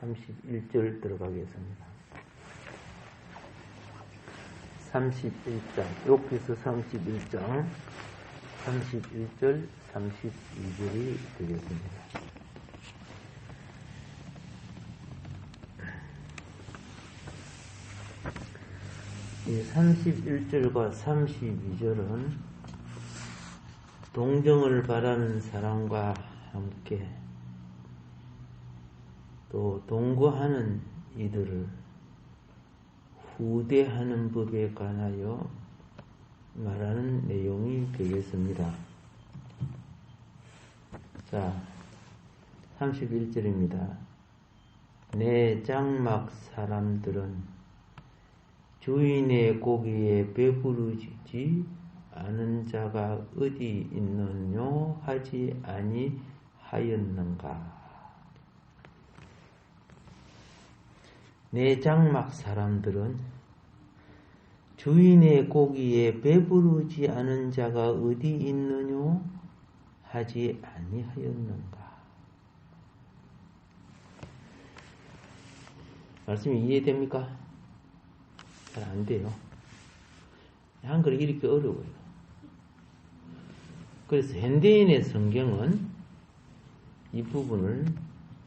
31절 들어가겠습니다. 31장, 욕기서 31장, 31절, 32절이 되겠습니다. 이 31절과 32절은 동정을 바라는 사람과 함께 또 동거하는 이들을 후대하는 법에 관하여 말하는 내용이 되겠습니다. 자, 31절입니다. 내 장막 사람들은 주인의 고기에 배부르지 않은 자가 어디 있느뇨 하지 아니하였는가. 내 장막 사람들은 주인의 고기에 배부르지 않은 자가 어디 있느뇨 하지 아니하였는가. 말씀이 이해됩니까? 잘 안 돼요. 한글이 이렇게 어려워요. 그래서 현대인의 성경은 이 부분을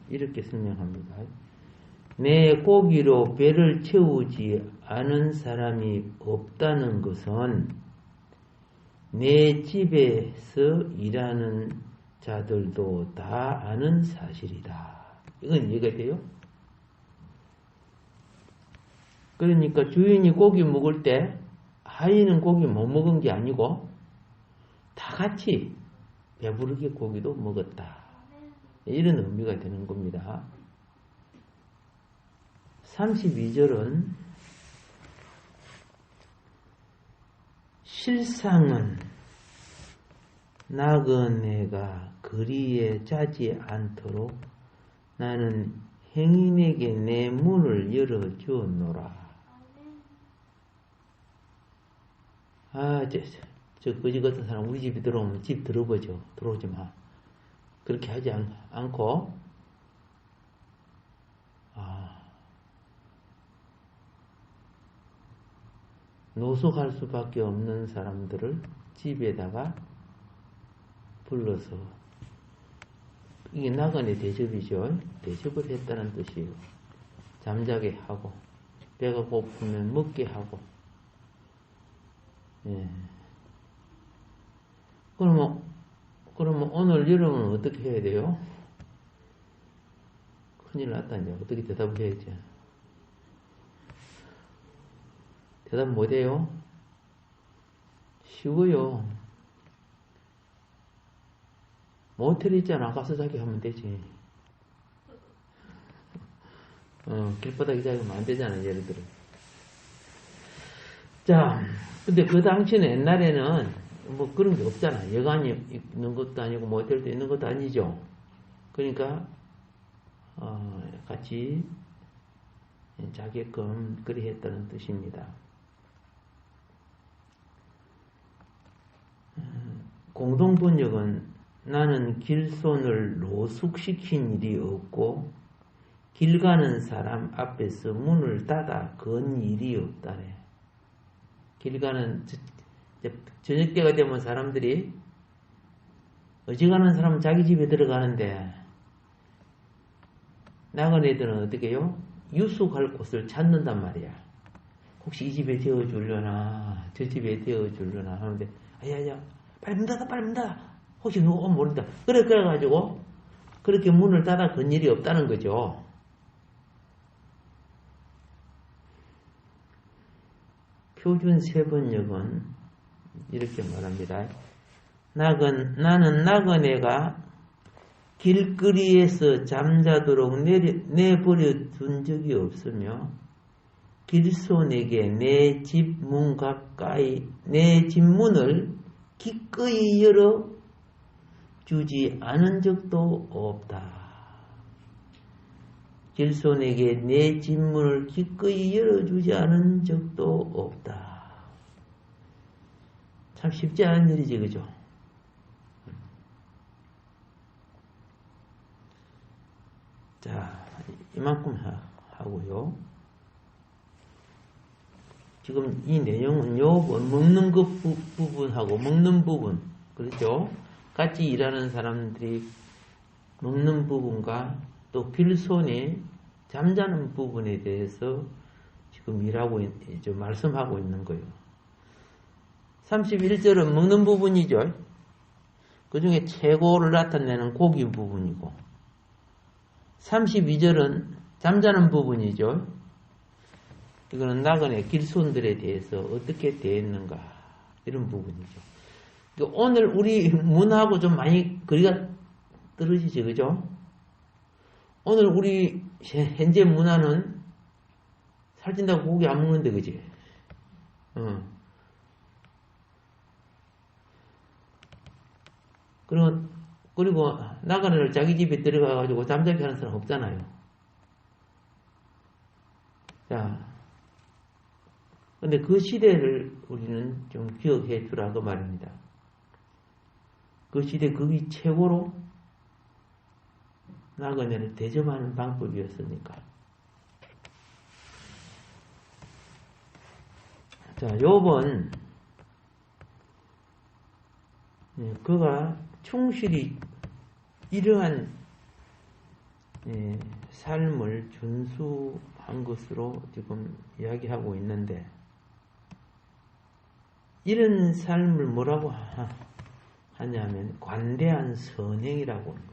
이렇게 설명합니다. 내 고기로 배를 채우지 않은 사람이 없다는 것은 내 집에서 일하는 자들도 다 아는 사실이다. 이건 이해가 돼요? 그러니까 주인이 고기 먹을 때 하인은 고기 못 먹은 게 아니고 다 같이 배부르게 고기도 먹었다. 이런 의미가 되는 겁니다. 32절은 실상은 나그네가 거리에 자지 않도록 나는 행인에게 내 문을 열어주었노라. 저 거지 같은 사람 우리 집에 들어오면 집 들어보죠. 들어오지 마. 그렇게 하지 않고 노숙할 수밖에 없는 사람들을 집에다가 불러서 이게 나그네 대접이죠. 대접을 했다는 뜻이에요. 잠자게 하고 배가 고프면 먹게 하고. 예. 그러면 오늘 여러분은 어떻게 해야 돼요? 큰일 났다. 이제 어떻게 대답을 해야지? 대답 못해요? 쉬워요. 모텔 있잖아. 가서 자기 하면 되지. 길바닥에 자기면 안 되잖아. 예를 들어. 자, 근데 그 당시는 옛날에는 뭐 그런 게 없잖아. 여관이 있는 것도 아니고 모텔도 있는 것도 아니죠. 그러니까 같이 자게끔 그리 했다는 뜻입니다. 공동번역은 나는 길손을 노숙시킨 일이 없고 길 가는 사람 앞에서 문을 닫아 건 일이 없다네. 길 가는 저녁 때가 되면 사람들이 어지간한 사람은 자기 집에 들어가는데 나그네들은 어떻게 해요? 유숙할 곳을 찾는단 말이야. 혹시 이 집에 데워주려나 저 집에 데워주려나 하는데 야야 빨리 문 닫아 빨리 문 닫아 혹시 누구 오면 모른다. 그래가지고 그렇게 문을 닫아 건 일이 없다는 거죠. 표준 세번역은 이렇게 말합니다. 나는 나그네가 길거리에서 잠자도록 내버려 둔 적이 없으며 길손에게 내 집 문 가까이 내 집 문을 기꺼이 열어 주지 않은 적도 없다. 길손에게 내 집 문을 기꺼이 열어주지 않은 적도 없다. 참 쉽지 않은 일이지, 그죠? 자, 이만큼 하고요. 지금 이 내용은 요 먹는 것 부분하고 먹는 부분, 그렇죠? 같이 일하는 사람들이 먹는 부분과 또 빌손이 잠자는 부분에 대해서 지금 말씀하고 있는 거예요. 31절은 먹는 부분이죠. 그 중에 최고를 나타내는 고기 부분이고, 32절은 잠자는 부분이죠. 이거는 나그네 길손들에 대해서 어떻게 대했는가, 이런 부분이죠. 오늘 우리 문하고 좀 많이 거리가 떨어지죠, 그죠? 오늘 우리 현재 문화는 살찐다고 고기 안 먹는데, 그지? 그리고 나그네를 자기 집에 들어가가지고 잠자게 하는 사람 없잖아요. 자, 근데 그 시대를 우리는 좀 기억해 주라고 말입니다. 그 시대 그게 최고로 나그네를 대접하는 방법이었으니까. 자, 욥은 그가 충실히 이러한 삶을 준수한 것으로 지금 이야기하고 있는데, 이런 삶을 뭐라고 하냐면 관대한 선행이라고 하는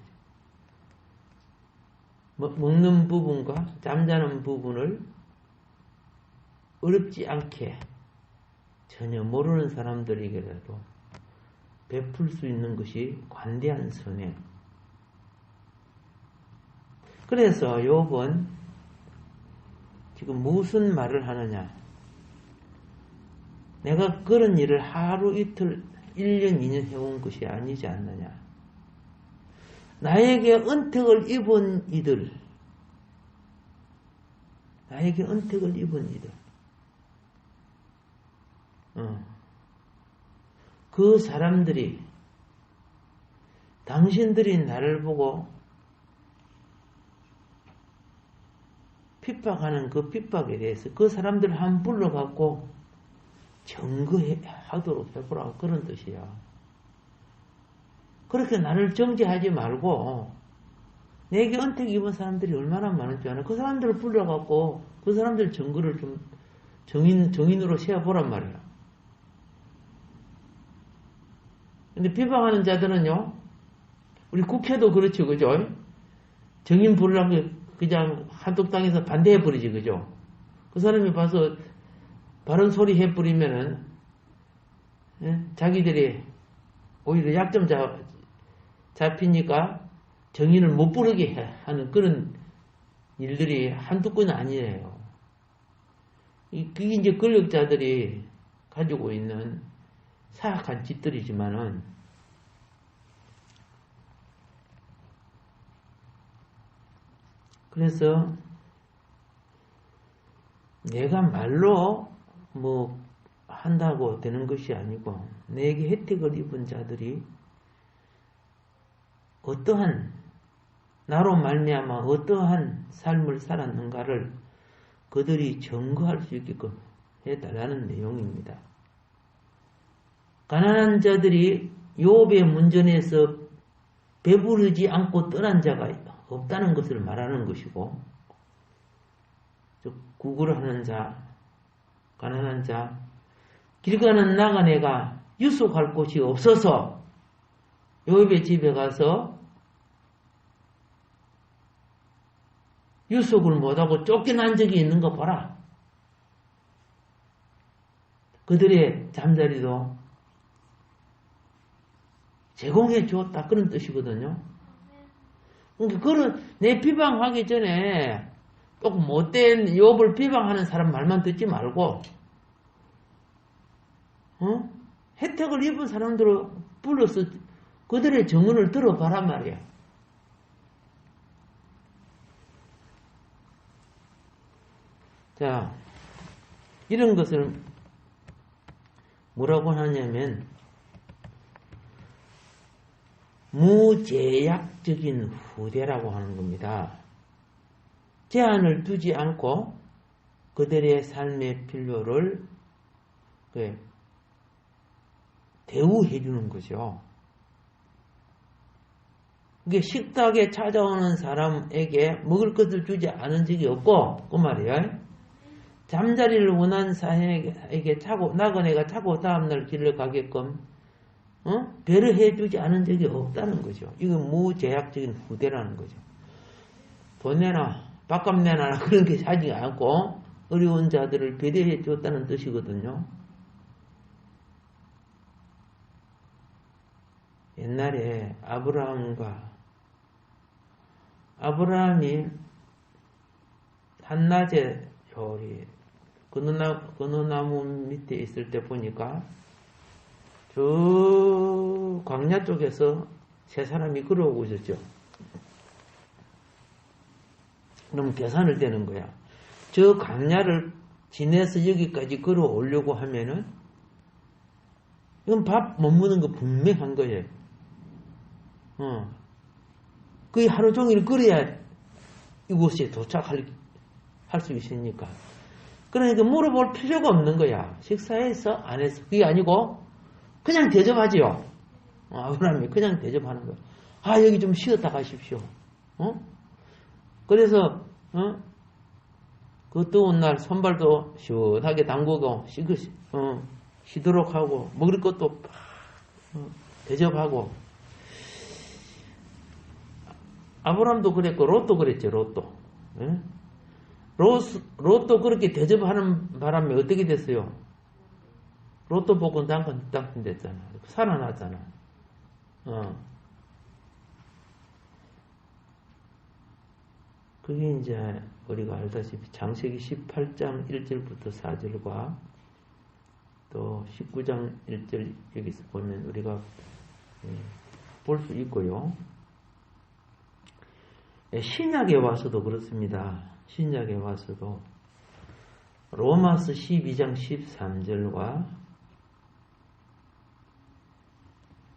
거죠. 먹는 부분과 잠자는 부분을 어렵지 않게 전혀 모르는 사람들에게라도 베풀 수 있는 것이 관대한 선행. 그래서 욥은 지금 무슨 말을 하느냐? 내가 그런 일을 하루 이틀 1년 2년 해온 것이 아니지 않느냐? 나에게 은택을 입은 이들, 나에게 은택을 입은 이들, 그 사람들이, 당신들이 나를 보고 핍박하는 그 핍박에 대해서 그 사람들을 한 불러갖고 정거하도록 해보라고, 그런 뜻이야. 그렇게 나를 정죄하지 말고, 내게 은택 입은 사람들이 얼마나 많을 줄 아나? 그 사람들을 불러갖고 그 사람들 정거를 좀 정인으로 세워보란 말이야. 근데 비방하는 자들은요, 우리 국회도 그렇죠, 그죠? 정인 부르려고 그냥 한독당에서 반대해버리지, 그죠? 그 사람이 봐서 바른 소리 해버리면은, 자기들이 오히려 약점 잡히니까 정인을 못 부르게 하는 그런 일들이 한두 건이 아니에요. 그게 이제 권력자들이 가지고 있는 사악한 짓들이지만은, 그래서 내가 말로 뭐 한다고 되는 것이 아니고, 내게 혜택을 입은 자들이 나로 말미암아 어떠한 삶을 살았는가를 그들이 증거할 수 있게끔 해달라는 내용입니다. 가난한 자들이 욥의 문전에서 배부르지 않고 떠난 자가 없다는 것을 말하는 것이고, 구걸을 하는 자, 가난한 자, 길 가는 나그네가 유숙할 곳이 없어서 욥의 집에 가서 유숙을 못하고 쫓겨난 적이 있는 거 봐라. 그들의 잠자리도 제공해 주었다, 그런 뜻이거든요. 그러니까 그런 내 비방하기 전에 조금 못된 욥을 비방하는 사람 말만 듣지 말고, 혜택을 입은 사람들을 불러서 그들의 증언을 들어봐란 말이야. 자, 이런 것을 뭐라고 하냐면 무제약적인 후대라고 하는 겁니다. 제한을 두지 않고 그들의 삶의 필요를 대우해 주는 거죠. 이게 식탁에 찾아오는 사람에게 먹을 것을 주지 않은 적이 없고, 그 말이에요. 잠자리를 원한 사람에게 나그네가 차고 다음날 길을 가게끔, 배려해 주지 않은 적이 없다는 거죠. 이건 무제약적인 후대라는 거죠. 돈 내놔, 밥값 내놔, 그런 게 하지 않고, 어려운 자들을 배려해 줬다는 뜻이거든요. 옛날에 아브라함이 한낮에 그느나무 밑에 있을 때 보니까 저 광야 쪽에서 세 사람이 걸어오고 있었죠. 그럼 계산을 되는 거야. 저 광야를 지내서 여기까지 걸어오려고 하면은 이건 밥 못 먹는 거 분명한 거예요. 거의 하루 종일 걸어야 이곳에 도착할 수 있으니까. 그러니까 물어볼 필요가 없는 거야. 식사했어? 안 했어? 그게 아니고 그냥 대접하지요. 아브라함이 그냥 대접하는 거야. 아, 여기 좀 쉬었다 가십시오. 그래서 그 더운 날 손발도 시원하게 담그고 쉬도록 하고 먹을 것도 대접하고. 아브라함도 그랬고 롯도 그랬죠. 롯도 그렇게 대접하는 바람에 어떻게 됐어요? 롯도 보고 땅 됐잖아. 살아났잖아. 그게 이제 우리가 알다시피 창세기 18장 1절부터 4절과 또 19장 1절 여기서 보면 우리가 볼 수 있고요. 신약에 와서도 그렇습니다. 신약에 와서도 로마서 12장 13절과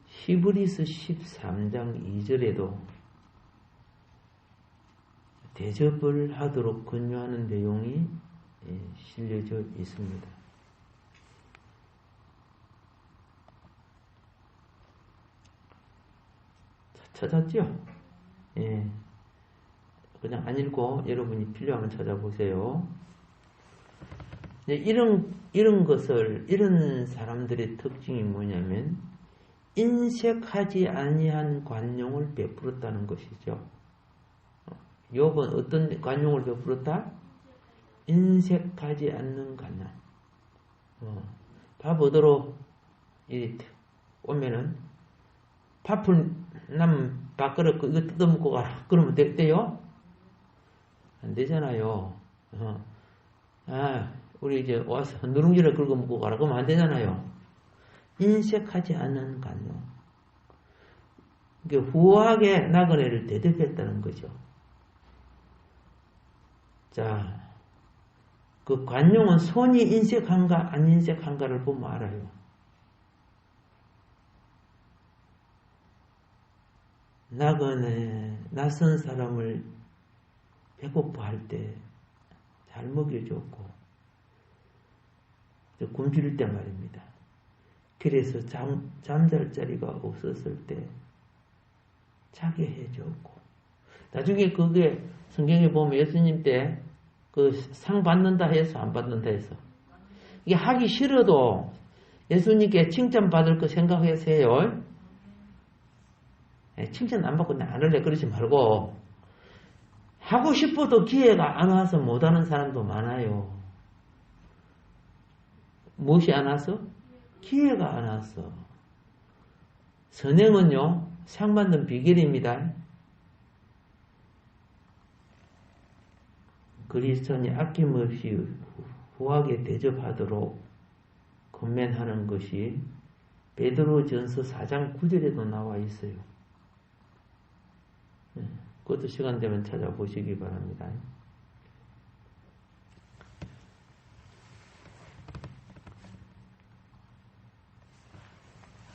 히브리서 13장 2절에도 대접을 하도록 권유하는 내용이 실려져 있습니다. 찾았죠? 예. 그냥 안 읽고 여러분이 필요하면 찾아보세요. 이런 것을, 이런 사람들의 특징이 뭐냐면, 인색하지 아니한 관용을 베풀었다는 것이죠. 욥은 어떤 관용을 베풀었다? 인색하지 않는 관용. 밥 얻으러 오면은, 밥을 남 밥그릇 이거 뜯어먹고 가라. 그러면 돼요? 안 되잖아요. 우리 이제 와서 누룽지를 긁어 먹고 가라. 그러면 안 되잖아요. 인색하지 않은 관용. 이게 후하게 나그네를 대접했다는 거죠. 자, 그 관용은 손이 인색한가 안 인색한가를 보면 알아요. 나그네, 낯선 사람을 배고파할 때 잘 먹여줬고 굶주릴 때 말입니다. 그래서 잠잘 자리가 없었을 때 자게 해줬고, 나중에 그게 성경에 보면 예수님 때 그 상 받는다 해서 안 받는다 해서 이게 하기 싫어도 예수님께 칭찬받을 거 생각하세요. 칭찬 안 받고 나 안 할래 그러지 말고, 하고 싶어도 기회가 안 와서 못하는 사람도 많아요. 무엇이 안 와서? 기회가 안 와서. 선행은요, 상 받는 비결입니다. 그리스도인이 아낌없이 후하게 대접하도록 권면하는 것이 베드로전서 4장 9절에도 나와 있어요. 그것도 시간 되면 찾아보시기 바랍니다.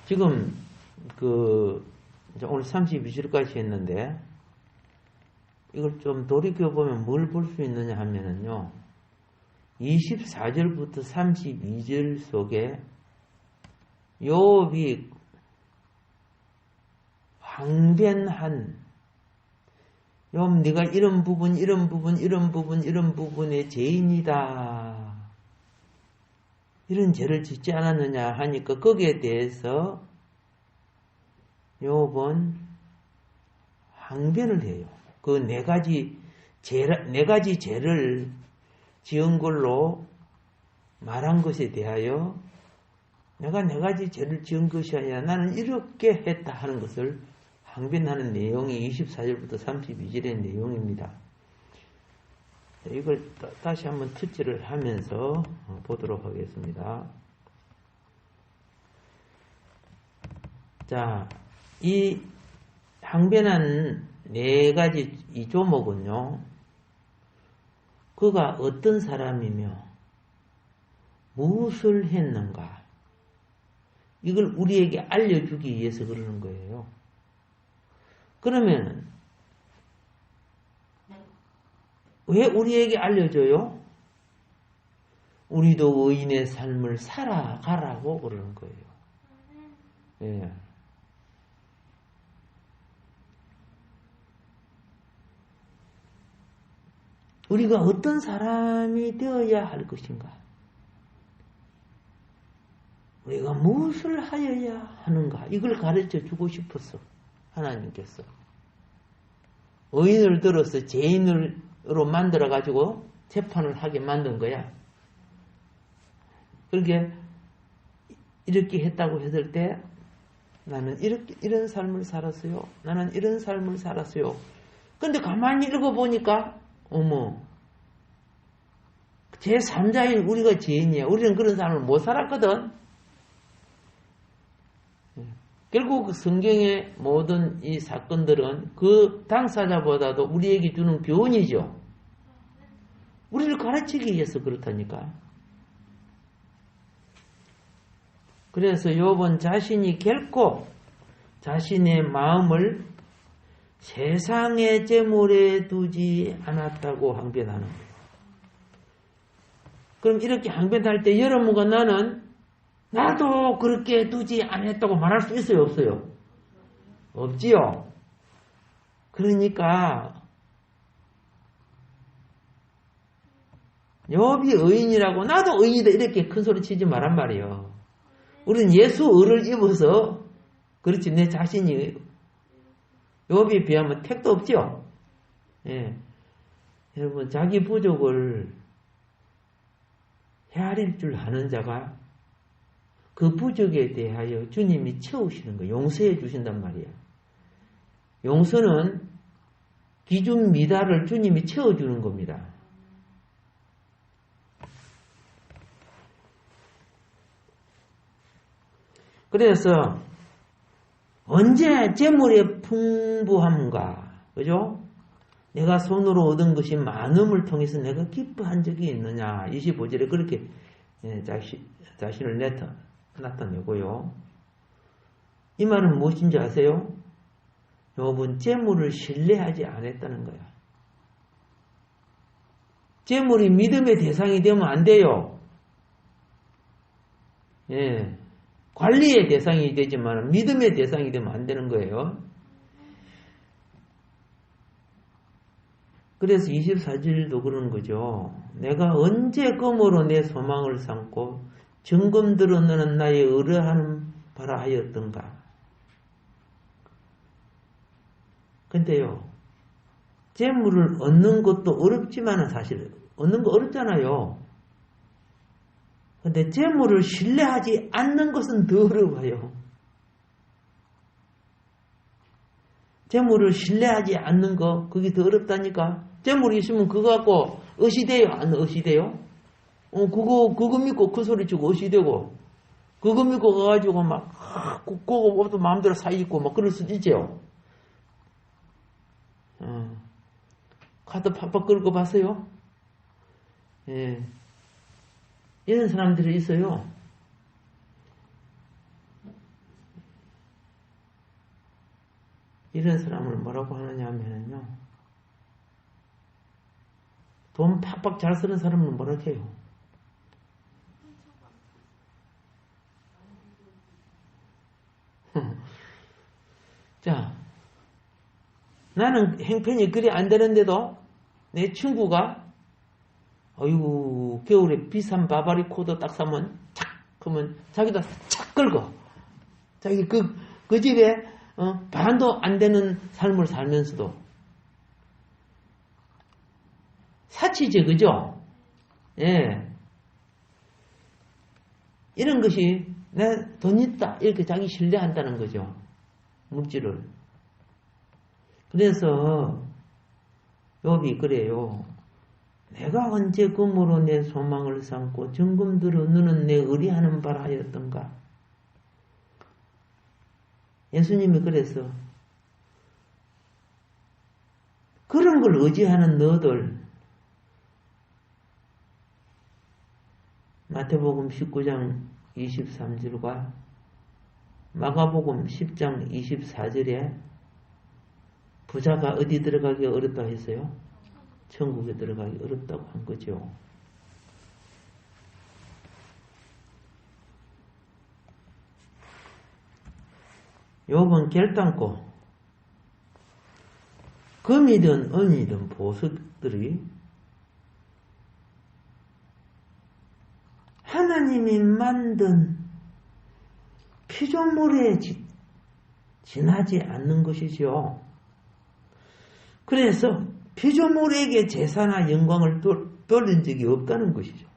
지금 이제 오늘 32절까지 했는데 이걸 좀 돌이켜보면 뭘 볼 수 있느냐 하면은요, 24절부터 32절 속에 욥이 항변한, 욥 네가 이런 부분의 죄인이다, 이런 죄를 짓지 않았느냐 하니까 거기에 대해서 욥은 항변을 해요. 그 네 가지 죄를 지은 걸로 말한 것에 대하여 내가 네 가지 죄를 지은 것이 아니라 나는 이렇게 했다 하는 것을 항변하는 내용이 24절부터 32절의 내용입니다. 이걸 다시 한번 투지를 하면서 보도록 하겠습니다. 자, 이 항변한 네 가지 이 조목은요, 그가 어떤 사람이며 무엇을 했는가, 이걸 우리에게 알려주기 위해서 그러는 거예요. 그러면 왜 우리에게 알려줘요? 우리도 의인의 삶을 살아가라고 그러는 거예요. 예. 우리가 어떤 사람이 되어야 할 것인가? 우리가 무엇을 하여야 하는가? 이걸 가르쳐 주고 싶었어. 하나님께서. 의인을 들어서 죄인으로 만들어가지고 재판을 하게 만든 거야. 그렇게 이렇게 했다고 했을 때 나는 이런 삶을 살았어요. 나는 이런 삶을 살았어요. 근데 가만히 읽어보니까 어머, 제3자인 우리가 죄인이야. 우리는 그런 삶을 못 살았거든. 결국 성경의 모든 이 사건들은 그 당사자보다도 우리에게 주는 교훈이죠. 우리를 가르치기 위해서 그렇다니까. 그래서 욥은 자신이 결코 자신의 마음을 세상의 재물에 두지 않았다고 항변하는 거예요. 그럼 이렇게 항변할 때 여러분과 나도 그렇게 두지 않았다고 말할 수 있어요, 없어요? 없지요. 그러니까 욥이 의인이라고 나도 의인이다 이렇게 큰 소리 치지 말란 말이에요. 우리는 예수 의를 입어서 그렇지 내 자신이 욥에 비하면 택도 없죠. 예. 여러분 자기 부족을 헤아릴 줄 아는 자가 그 부족에 대하여 주님이 채우시는 거예요. 용서해 주신단 말이에요. 용서는 기준 미달을 주님이 채워주는 겁니다. 그래서 언제 재물의 풍부함과 그죠? 내가 손으로 얻은 것이 많음을 통해서 내가 기뻐한 적이 있느냐. 25절에 그렇게 자신을 나타내고요. 이 말은 무엇인지 아세요? 욥은 재물을 신뢰하지 않았다는 거야. 재물이 믿음의 대상이 되면 안 돼요. 예. 관리의 대상이 되지만 믿음의 대상이 되면 안 되는 거예요. 그래서 24절도 그러는 거죠. 내가 언제 금으로 내 소망을 삼고 정금들어 너는 나의 의뢰하는 바라 하였던가. 근데요, 재물을 얻는 것도 어렵지만은 사실 얻는 거 어렵잖아요. 근데 재물을 신뢰하지 않는 것은 더 어려워요. 재물을 신뢰하지 않는 거, 그게 더 어렵다니까. 재물이 있으면 그거 갖고 의시돼요? 안 의시돼요? 그거 믿고 큰 소리 치고 의시되고, 그거 믿고 가가지고 막, 그거 또 마음대로 사입고 막 그럴 수도 있죠. 카드 팍팍 긁어 봤어요? 예. 이런 사람들이 있어요. 이런 사람을 뭐라고 하느냐 하면요. 돈 팍팍 잘 쓰는 사람은 뭐라 해요? 자, 나는 행편이 그리 안 되는데도 내 친구가 어이구 겨울에 비싼 바바리 코드 딱 사면 착 그러면 자기도 착 긁어. 자기 그 집에 반도 안 되는 삶을 살면서도 사치지 그죠? 예. 이런 것이 내 돈 있다 이렇게 자기 신뢰한다는 거죠. 물질을. 그래서 욥이 그래요. 내가 언제 금으로 내 소망을 삼고 정금들어 너는 내 의리하는 바라 하였던가. 예수님이 그래서 그런 걸 의지하는 너들 마태복음 19장 23절과 마가복음 10장 24절에 부자가 어디 들어가기 어렵다 했어요? 천국에 들어가기 어렵다고 한 거죠. 욥은 결단코 금이든 은이든 보석들이 하나님이 만든 피조물에 지나지 않는 것이죠. 그래서 피조물에게 제사나 영광을 돌린 적이 없다는 것이죠.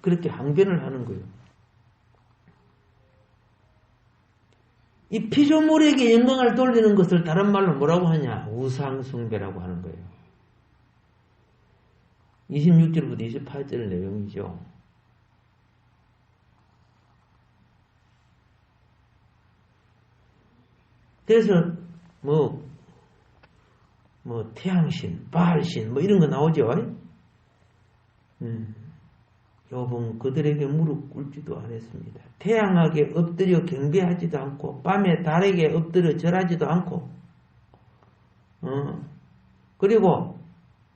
그렇게 항변을 하는 거예요. 이 피조물에게 영광을 돌리는 것을 다른 말로 뭐라고 하냐? 우상숭배라고 하는 거예요. 26절부터 28절 내용이죠. 그래서 태양신, 바알신 이런 거 나오죠. 욥은 그들에게 무릎 꿇지도 않았습니다. 태양에게 엎드려 경배하지도 않고 밤에 달에게 엎드려 절하지도 않고 그리고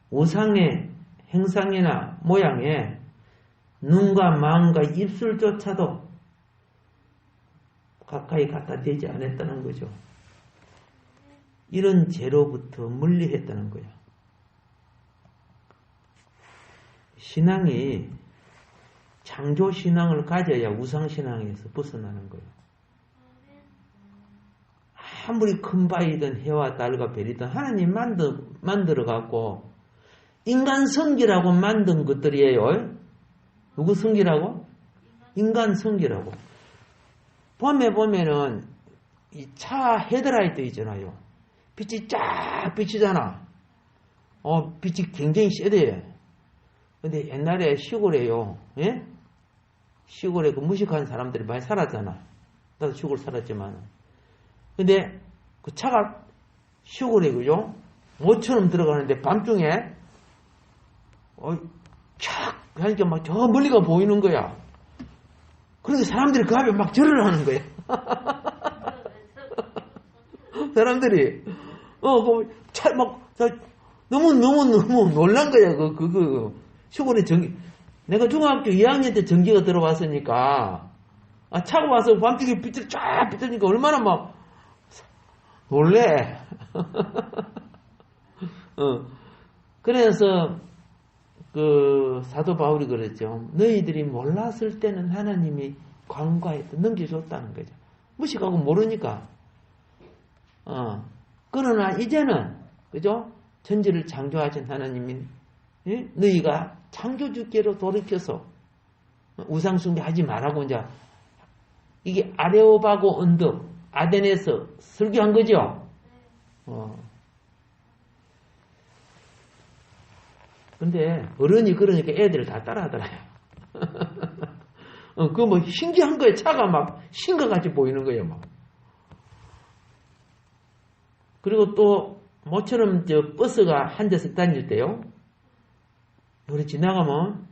우상의 행상이나 모양에 눈과 마음과 입술조차도 가까이 갖다 대지 않았다는 거죠. 이런 죄로부터 멀리했다는 거예요. 신앙이 창조신앙을 가져야 우상신앙에서 벗어나는 거예요. 아무리 큰 바위든 해와 달과 별이든 하나님 만들어갖고 인간 성기라고 만든 것들이에요. 누구 성기라고? 인간 성기라고. 봄에 보면은 이 차 헤드라이트 있잖아요. 빛이 쫙 비치잖아. 빛이 굉장히 세대. 근데 옛날에 시골에요. 예? 시골에 그 무식한 사람들이 많이 살았잖아. 나도 시골 살았지만. 근데 그 차가 시골에 그죠? 모처럼 들어가는데 밤중에 촥 하니까 막 저 멀리가 보이는 거야. 그러니까 사람들이 그 앞에 막 절을 하는 거야. 사람들이 너무 놀란 거야. 시골에 내가 중학교 2학년 때 전기가 들어왔으니까 차가 와서 밤중에 빛을 쫙 비추니까 얼마나 막 놀래. 그래서 사도 바울이 그랬죠. 너희들이 몰랐을 때는 하나님이 관과했다 넘겨줬다는 거죠. 무식하고 모르니까. 그러나 이제는 그죠? 천지를 창조하신 하나님이 너희가 창조주께로 돌이켜서 우상숭배하지 말라고 이제 이게 아레오바고 언덕 아덴에서 설교한 거죠. 근데 어른이 그러니까 애들 다 따라하더라요. 신기한 거예요. 차가 막 신과같이 보이는 거예요. 막. 그리고 또 모처럼 버스가 한 대씩 다닐 때요. 우리 지나가면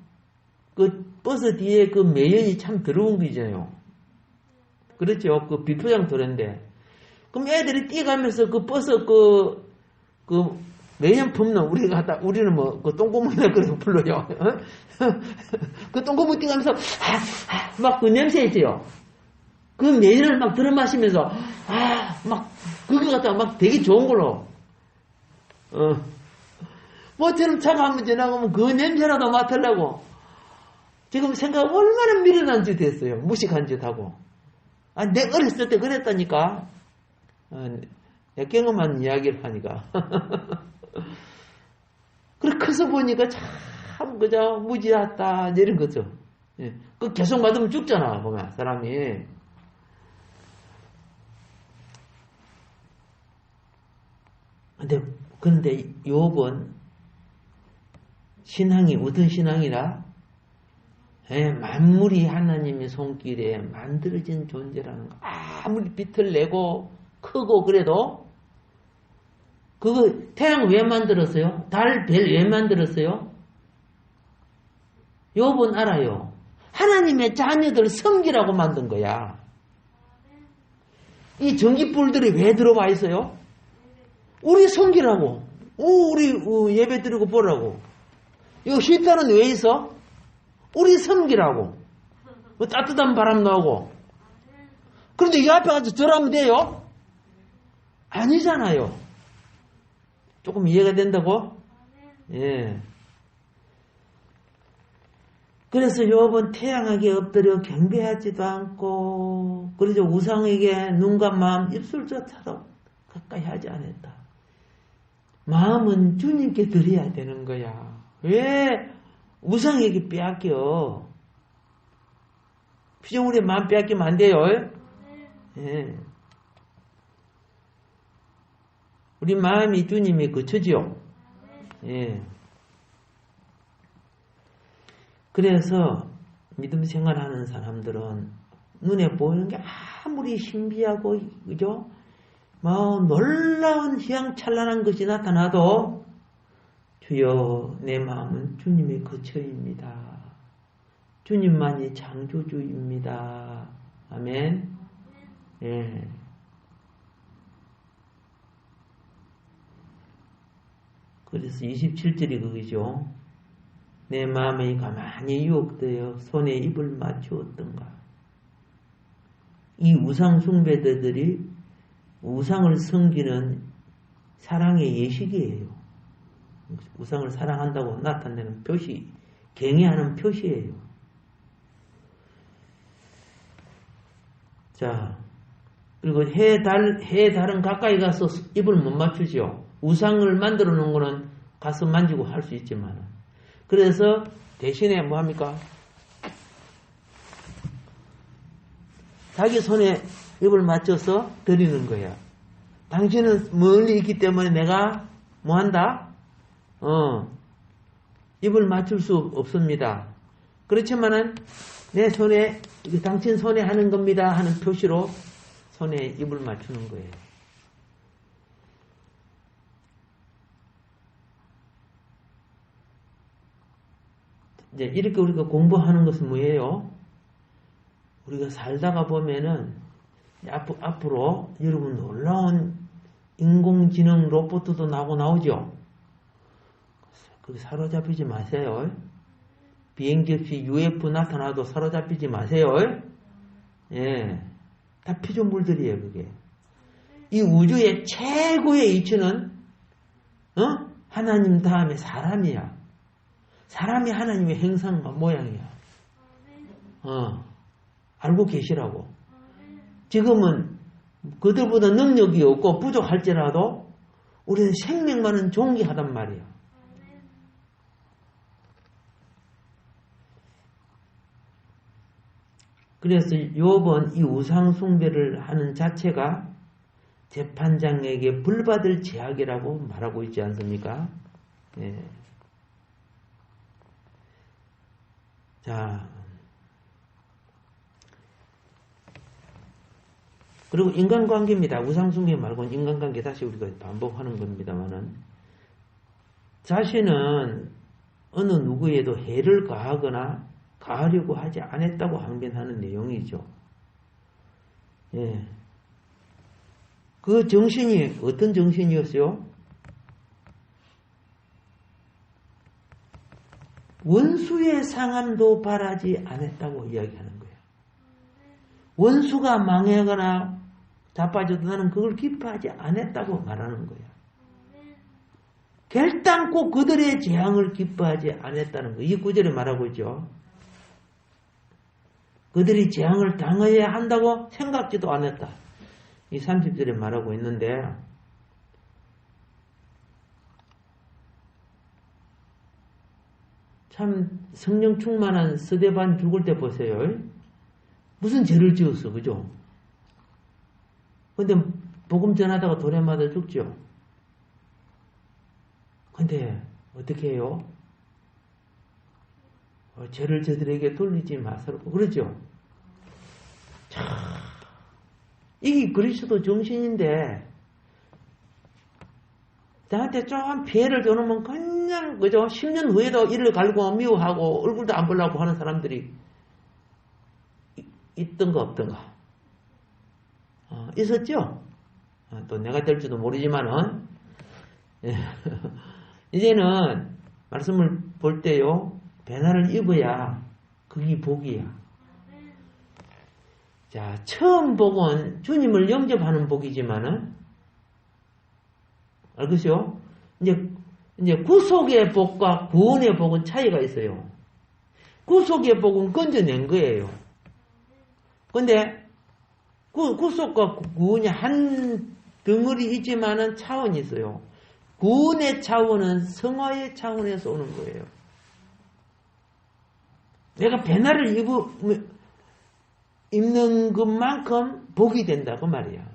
그 버스 뒤에 그 매연이 참 더러운 거 있잖아요. 그렇죠. 그 비포장 도로인데. 그럼 애들이 뛰어가면서 그 버스 매년 품는 우리는 뭐 그 똥구멍이라 그래서 불러요. 그 똥구멍 띵하면서 막 그 냄새 있지요. 그 매년을 막 들어마시면서 막 그거 갖다가 막 되게 좋은 걸로 뭐처럼 차가 한번 지나가면 그 냄새라도 맡으려고 지금 생각 얼마나 미련한 짓 했어요. 무식한 짓 하고. 내 어렸을 때 그랬다니까. 내 경험한 이야기를 하니까. 그래 커서 보니까 참 그저 무지하다 이런 거죠. 예. 그 계속 맞으면 죽잖아 보면 사람이. 그런데 욥은 신앙이 어떤 신앙이라? 만물이 하나님의 손길에 만들어진 존재라는 거. 아무리 빛을 내고 크고 그래도 그거 태양 왜 만들었어요? 달, 별 왜 만들었어요? 욥은 알아요. 하나님의 자녀들 섬기라고 만든 거야. 이 전기불들이 왜 들어와 있어요? 우리 섬기라고. 우리 예배 드리고 보라고. 이거 히터는 왜 있어? 우리 섬기라고. 따뜻한 바람 나오고. 그런데 이 앞에 가서 절하면 돼요? 아니잖아요. 조금 이해가 된다고? 예. 그래서 욥은 태양에게 엎드려 경배하지도 않고, 그래서 우상에게 눈과 마음, 입술조차도 가까이 하지 않았다. 마음은 주님께 드려야 되는 거야. 왜 우상에게 빼앗겨? 피조물의 마음 빼앗기면 안 돼요. 예. 우리 마음이 주님이 거처지요. 예. 그래서 믿음 생활하는 사람들은 눈에 보이는 게 아무리 신비하고 그죠? 놀라운 희양찬란한 것이 나타나도 주여 내 마음은 주님의 거처입니다. 주님만이 창조주입니다. 아멘. 예. 그래서 27절이 그거죠. 내 마음에 가만히 유혹되어 손에 입을 맞추었던가. 이 우상 숭배자들이 우상을 섬기는 사랑의 예식이에요. 우상을 사랑한다고 나타내는 표시, 경외하는 표시예요. 자, 그리고 해, 달은 가까이 가서 입을 못 맞추죠. 우상을 만들어 놓은 거는 가서 만지고 할 수 있지만. 그래서 대신에 뭐 합니까? 자기 손에 입을 맞춰서 드리는 거야. 당신은 멀리 있기 때문에 내가 뭐 한다? 입을 맞출 수 없습니다. 그렇지만은 내 손에, 당신 손에 하는 겁니다 하는 표시로 손에 입을 맞추는 거예요. 이제 이렇게 우리가 공부하는 것은 뭐예요? 우리가 살다가 보면은 앞으로 여러분 놀라운 인공지능 로봇도 나오죠? 그게 사로잡히지 마세요. 비행기 없이 UFO 나타나도 사로잡히지 마세요. 예. 다 피조물들이에요, 그게. 이 우주의 최고의 이치는, 하나님 다음에 사람이야. 사람이 하나님의 형상과 모양이야. 알고 계시라고. 지금은 그들보다 능력이 없고 부족할지라도 우리는 생명만은 존귀하단 말이야. 그래서 욥은 이 우상 숭배를 하는 자체가 재판장에게 벌받을 죄악이라고 말하고 있지 않습니까? 예. 자, 그리고 인간관계입니다. 우상숭배 말고는 인간관계 다시 우리가 반복하는 겁니다만은 자신은 어느 누구에도 해를 가하거나 가하려고 하지 않았다고 항변하는 내용이죠. 예. 그 정신이 어떤 정신이었어요? 원수의 상함도 바라지 않았다고 이야기하는 거예요. 원수가 망하거나 자빠져도 나는 그걸 기뻐하지 않았다고 말하는 거예요. 결단코 그들의 재앙을 기뻐하지 않았다는 거예요. 이 구절에 말하고 있죠. 그들이 재앙을 당해야 한다고 생각지도 않았다. 이 30절에 말하고 있는데 참 성령 충만한 스데반 죽을 때 보세요. 무슨 죄를 지었어, 그죠? 근데 복음 전하다가 돌에 맞아 죽죠. 근데 어떻게 해요? 죄를 저들에게 돌리지 마소로 그러죠. 참, 이게 그리스도 정신인데 나한테 좀 피해를 줘놓으면 그냥 그죠? 10년 후에도 이를 갈고 미워하고 얼굴도 안 보려고 하는 사람들이 있던가 없던가 있었죠? 또 내가 될지도 모르지만은 이제는 말씀을 볼 때요 배나를 입어야 그게 복이야. 자, 처음 복은 주님을 영접하는 복이지만은 알겠죠? 이제 구속의 복과 구원의 복은 차이가 있어요. 구속의 복은 건져낸 거예요. 근데 구속과 구원이 한 덩어리 있지만은 차원이 있어요. 구원의 차원은 성화의 차원에서 오는 거예요. 내가 배나를 입는 것만큼 복이 된다고 말이야.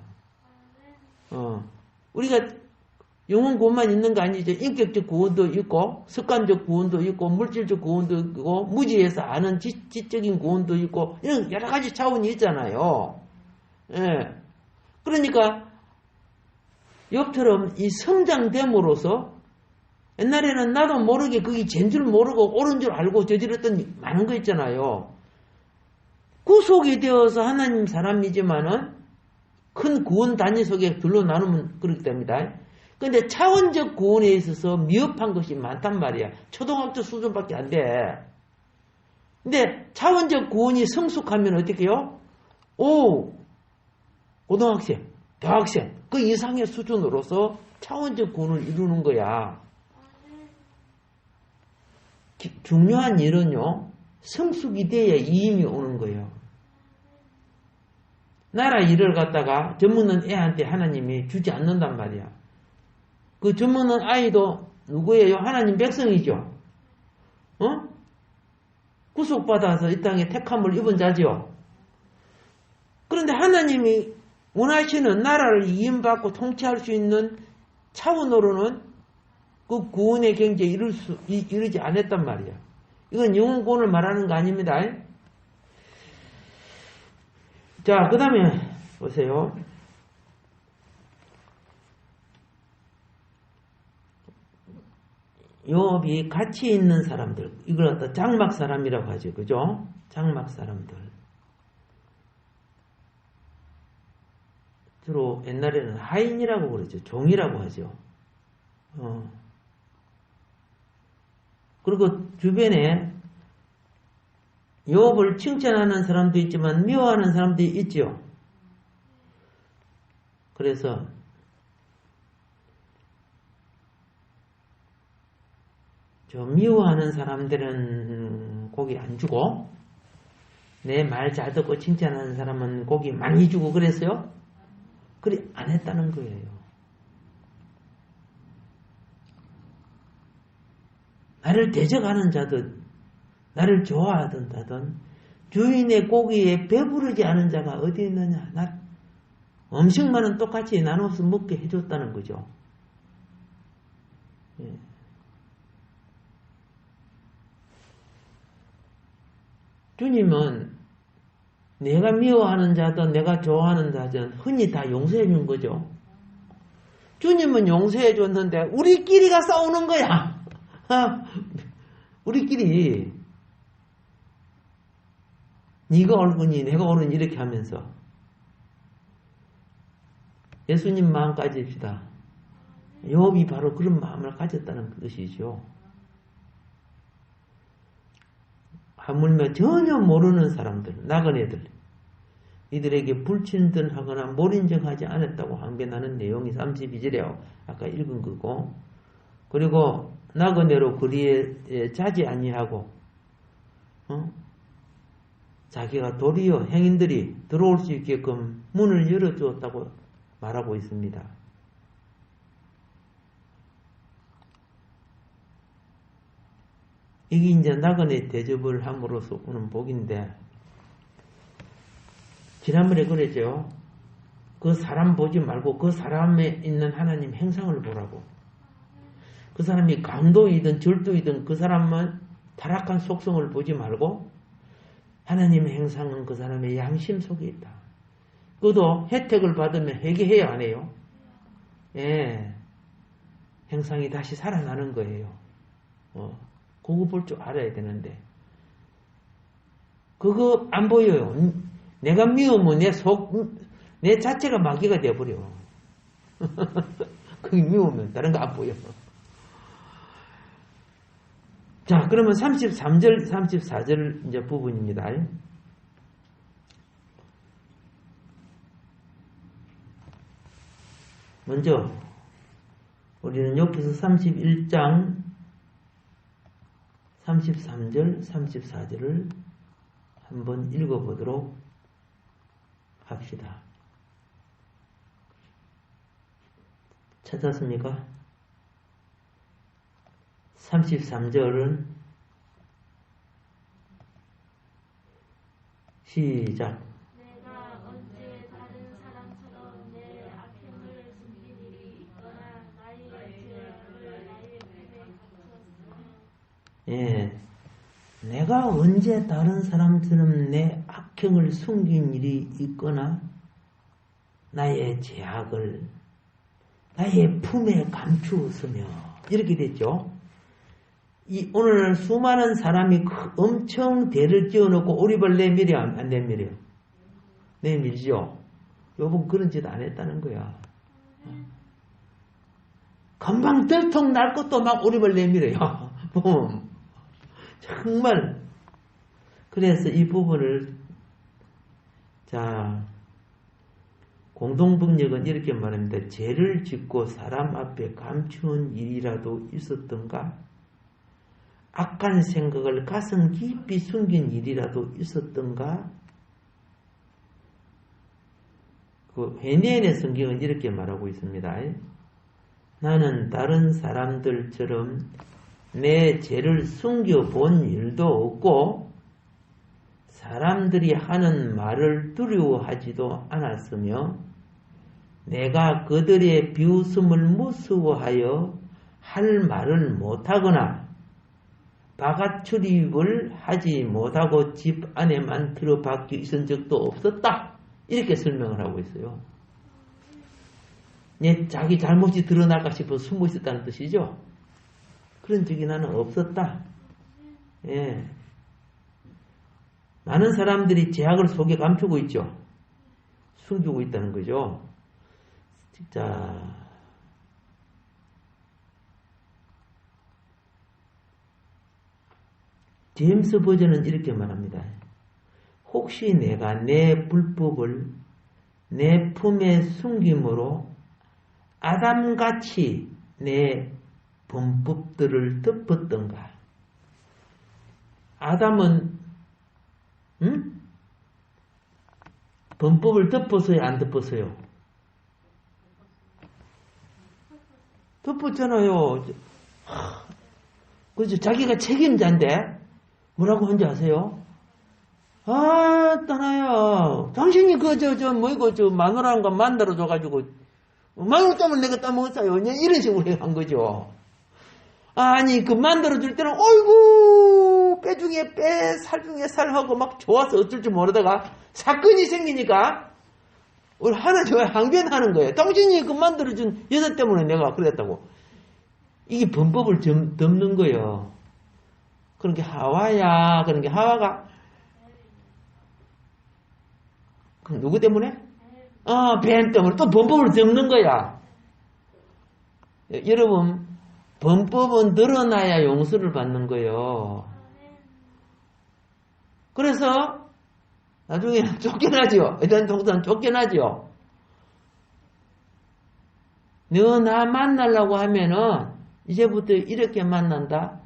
우리가 영혼 구원만 있는 거 아니죠. 인격적 구원도 있고, 습관적 구원도 있고, 물질적 구원도 있고, 무지에서 아는 지적인 구원도 있고, 이런 여러 가지 차원이 있잖아요. 예. 그러니까, 욥처럼 이 성장됨으로써, 옛날에는 나도 모르게 그게 죄인 줄 모르고, 옳은 줄 알고 저질렀던 많은 거 있잖아요. 구속이 되어서 하나님 사람이지만은, 큰 구원 단위 속에 둘로 나누면 그렇게 됩니다. 근데 차원적 구원에 있어서 미흡한 것이 많단 말이야. 초등학교 수준밖에 안 돼. 근데 차원적 구원이 성숙하면 어떻게 해요? 고등학생, 대학생, 그 이상의 수준으로서 차원적 구원을 이루는 거야. 중요한 일은요, 성숙이 돼야 이임이 오는 거예요. 나라 일을 갖다가 젖먹는 애한테 하나님이 주지 않는단 말이야. 그 젖먹는 아이도 누구예요? 하나님 백성이죠. 구속받아서 이 땅에 택함을 입은 자죠. 그런데 하나님이 원하시는 나라를 이임받고 통치할 수 있는 차원으로는 그 구원의 경지에 이르지 않았단 말이야. 이건 영혼 구원을 말하는 거 아닙니다. 자, 그 다음에 보세요. 욥이 같이 있는 사람들, 이걸 갖다 장막 사람이라고 하죠. 그죠? 장막 사람들. 주로 옛날에는 하인이라고 그러죠. 종이라고 하죠. 그리고 주변에 욥을 칭찬하는 사람도 있지만 미워하는 사람도 있죠. 그래서 저 미워하는 사람들은 고기 안 주고 내 말 잘 듣고 칭찬하는 사람은 고기 많이 주고 그랬어요? 그래 안 했다는 거예요. 나를 대적하는 자든 나를 좋아하든 다든 주인의 고기에 배부르지 않은 자가 어디 있느냐. 나 음식만은 똑같이 나눠서 먹게 해줬다는 거죠. 예. 주님은 내가 미워하는 자든 내가 좋아하는 자든 흔히 다 용서해 준 거죠. 주님은 용서해 줬는데 우리끼리가 싸우는 거야. 우리끼리 네가 옳으니 내가 옳으니 이렇게 하면서 예수님 마음 가집시다. 욥이 바로 그런 마음을 가졌다는 것이죠. 하물며 전혀 모르는 사람들, 나그네들, 이들에게 불친근하거나 몰인정하지 않았다고 항변하는 내용이 32절에 아까 읽은 거고, 그리고 나그네로 거리에 자지 아니하고 자기가 도리어 행인들이 들어올 수 있게끔 문을 열어주었다고 말하고 있습니다. 이게 이제 나그네 대접을 함으로써 오는 복인데, 지난번에 그랬죠. 그 사람 보지 말고 그 사람에 있는 하나님 행상을 보라고. 그 사람이 강도이든 절도이든 그 사람만 타락한 속성을 보지 말고 하나님의 행상은 그 사람의 양심 속에 있다. 그도 혜택을 받으면 회개해야 안 해요. 예, 행상이 다시 살아나는 거예요. 그거 볼 줄 알아야 되는데 그거 안 보여요. 내가 미우면 내 자체가 마귀가 돼버려. 그게 미우면 다른 거 안 보여. 자, 그러면 33절, 34절 이제 부분입니다. 먼저 우리는 여기서 31장 33절, 34절을 한번 읽어보도록 합시다. 찾았습니까? 33절은 시작. 내가 언제 다른 사람처럼 내 악행을 숨긴 일이 있거나 나의 죄악을 나의 품에 감추었으며. 예, 내가 언제 다른 사람처럼 내 악행을 숨긴 일이 있거나 나의 죄악을 나의 품에 감추었으며, 이렇게 됐죠. 오늘날 수많은 사람이 엄청 대를 지어놓고 오리발 내밀어 안 내밀어요? 내밀죠. 요번 그런 짓 안 했다는 거야. 금방 들통 날 것도 막 오리발 내밀어요. 정말. 그래서 이 부분을, 자, 공동번역은 이렇게 말합니다. 죄를 짓고 사람 앞에 감추는 일이라도 있었던가? 악한 생각을 가슴 깊이 숨긴 일이라도 있었던가? 그 회내의 성경은 이렇게 말하고 있습니다. 나는 다른 사람들처럼 내 죄를 숨겨본 일도 없고 사람들이 하는 말을 두려워하지도 않았으며 내가 그들의 비웃음을 무서워하여 할 말을 못하거나 바깥 출입을 하지 못하고 집 안에만 들어박혀 있은 적도 없었다. 이렇게 설명을 하고 있어요. 자기 잘못이 드러날까 싶어서 숨어 있었다는 뜻이죠. 그런 적이 나는 없었다. 예. 많은 사람들이 죄악을 속에 감추고 있죠. 숨기고 있다는 거죠. 자, 제임스 버전은 이렇게 말합니다. 혹시 내가 내 불법을 내 품에 숨김으로 아담같이 내 범법들을 덮었던가? 아담은 범법을 덮었어요? 안 덮었어요? 덮었잖아요. 그죠? 자기가 책임자인데 뭐라고 한지 아세요? 떠나요. 당신이 마누라는 거 만들어줘가지고 마누라 때문에 내가 따먹었어요. 이런 식으로 한 거죠. 아니, 그 만들어줄 때는, 어이구, 뼈 중에 뼈, 살 중에 살하고 막 좋아서 어쩔 줄 모르다가 사건이 생기니까, 우리 하나님을 항변하는 거예요. 당신이 그 만들어준 여자 때문에 내가 그랬다고. 이게 범법을 덮는 거예요. 그러니까 하와야, 그러니까 하와가, 그럼 누구 때문에? 뱀 때문에 또 범법을 덮는 거야. 여러분, 범법은 드러나야 용서를 받는 거예요. 그래서 나중에 쫓겨나죠. 에덴 동산 쫓겨나죠. 너 나 만나려고 하면은 이제부터 이렇게 만난다.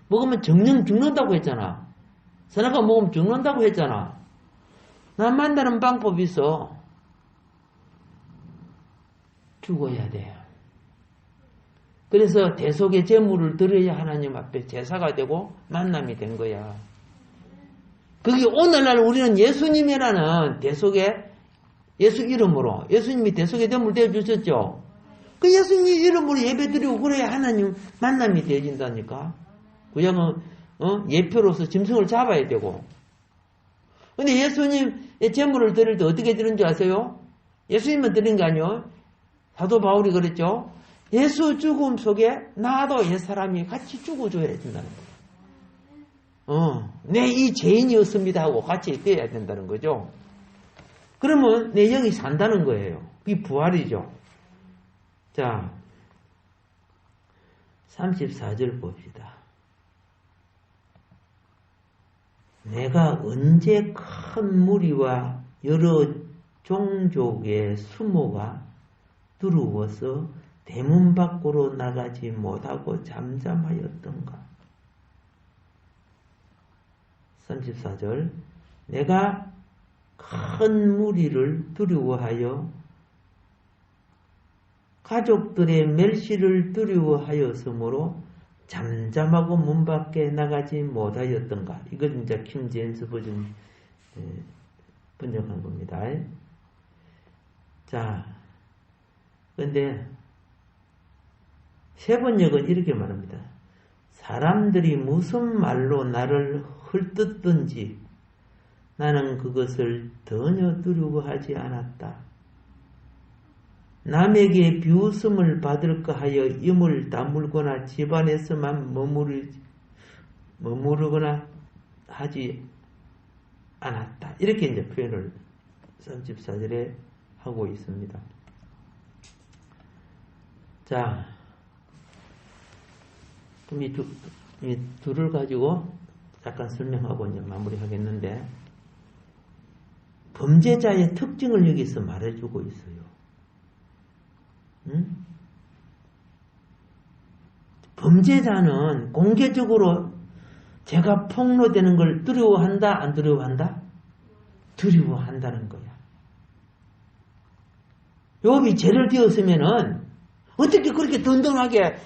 먹으면 정령 죽는다고 했잖아. 선악과 먹으면 죽는다고 했잖아. 나 만나는 방법이 있어. 죽어야 돼. 그래서 대속의 제물을 드려야 하나님 앞에 제사가 되고 만남이 된 거야. 그게 오늘날 우리는 예수님이라는 대속의 예수 이름으로 예수님이 대속의 제물 되어주셨죠. 그 예수님 이름으로 예배드리고 그래야 하나님 만남이 되어진다니까. 구약은 예표로서 짐승을 잡아야 되고. 근데 예수님의 제물을 드릴 때 어떻게 드리는 줄 아세요? 예수님만 드린 게 아니요. 사도 바울이 그랬죠. 예수 죽음 속에 나도 옛사람이 같이 죽어줘야 된다는 거예요. 내 이 죄인이었습니다 하고 같이 되어야 된다는 거죠. 그러면 내 영이 산다는 거예요. 그게 부활이죠. 자, 34절 봅시다. 내가 언제 큰 무리와 여러 종족의 수모가 두려워서 대문 밖으로 나가지 못하고 잠잠하였던가. 34절 내가 큰 무리를 두려워하여 가족들의 멸시를 두려워하였으므로 잠잠하고 문 밖에 나가지 못하였던가. 이거 진짜 킹 제임스 버전 번역한 겁니다. 자, 근데 세 번역은 이렇게 말합니다. 사람들이 무슨 말로 나를 헐뜯든지 나는 그것을 전혀 두려워하지 않았다. 남에게 비웃음을 받을까 하여 입을 다물거나 집안에서만 머무르거나 하지 않았다. 이렇게 이제 표현을 34절에 하고 있습니다. 자, 그럼 이 둘을 가지고 잠깐 설명하고 이제 마무리하겠는데, 범죄자의 특징을 여기서 말해주고 있어요. 응? 범죄자는 공개적으로 죄가 폭로되는 걸 두려워한다, 안 두려워한다? 두려워한다는 거야. 욥이 죄를 지었으면은 어떻게 그렇게 든든하게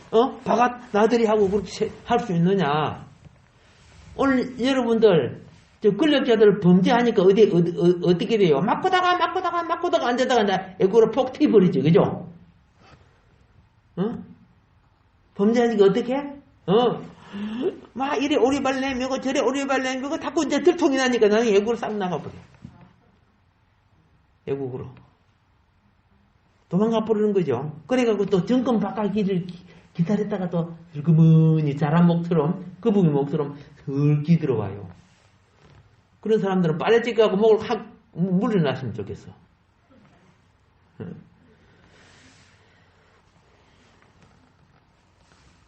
바깥 나들이 하고 그렇게 할 수 있느냐? 오늘 여러분들 저 권력자들 범죄하니까 어떻게 돼요? 맞고다가 앉아다가 이제 애구로 폭 튀버리죠, 그죠? 범죄하니까 어떻게? 막 이래 오리발 내밀고 저래 오리발 내밀고 자꾸 이제 들통이 나니까 나는 애구로 싹 나가버려. 애국으로 도망가 버리는 거죠. 그래갖고 또 정권 바꿔기를 기다렸다가 또 슬그머니 자란 목처럼 거북이 목처럼 슬기 들어와요. 그런 사람들은 빨래 찌개하고 목을 확 물려놨으면 좋겠어.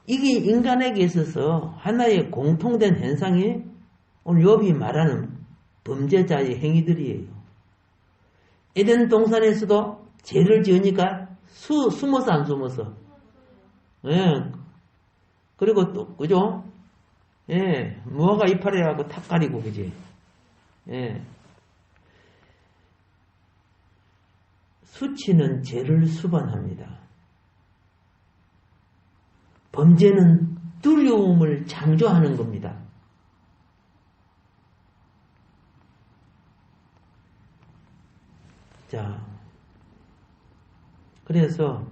이게 인간에게 있어서 하나의 공통된 현상이 오늘 욥이 말하는 범죄자의 행위들이에요. 에덴 동산에서도 죄를 지으니까 숨어서 안 숨어서. 예. 그리고 또, 그죠? 예. 무화과 이파리 하고 탁 가리고, 그지? 예. 수치는 죄를 수반합니다. 범죄는 두려움을 창조하는 겁니다. 자, 그래서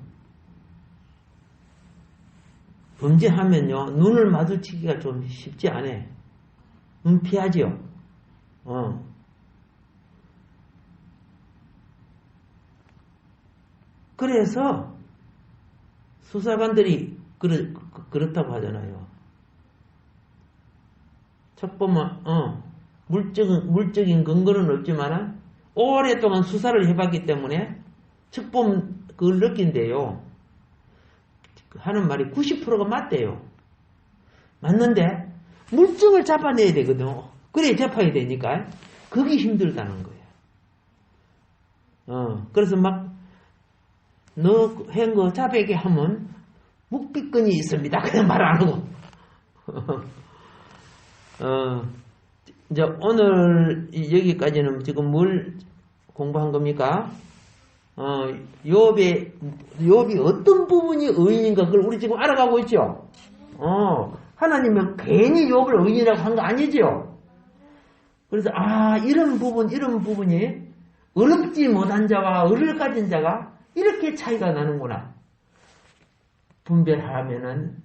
범죄하면요, 눈을 마주치기가 좀 쉽지 않아. 눈 피하지요. 그래서 수사관들이 그렇다고 하잖아요. 첫 보면 물적인 근거는 없지만 오랫동안 수사를 해봤기 때문에 첫 보면 그걸 느낀대요. 하는 말이 90%가 맞대요. 맞는데 물증을 잡아내야 되거든. 그래 접하게 되니까 그게 힘들다는 거야. 그래서 막 너 한 거 자백에 하면 묵비권이 있습니다. 그냥 말 안 하고. 이제 오늘 여기까지는 지금 뭘 공부한 겁니까? 욥이 어떤 부분이 의인인가 그걸 우리 지금 알아가고 있죠. 하나님은 괜히 욥을 의인이라고 한 거 아니죠. 그래서 이런 부분이 어렵지 못한 자와 의를 가진 자가 이렇게 차이가 나는구나. 분별하면은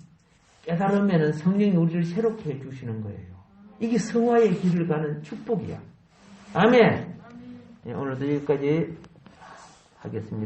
깨달으면은 성령이 우리를 새롭게 해주시는 거예요. 이게 성화의 길을 가는 축복이야. 아멘. 네, 오늘도 여기까지 하겠습니다.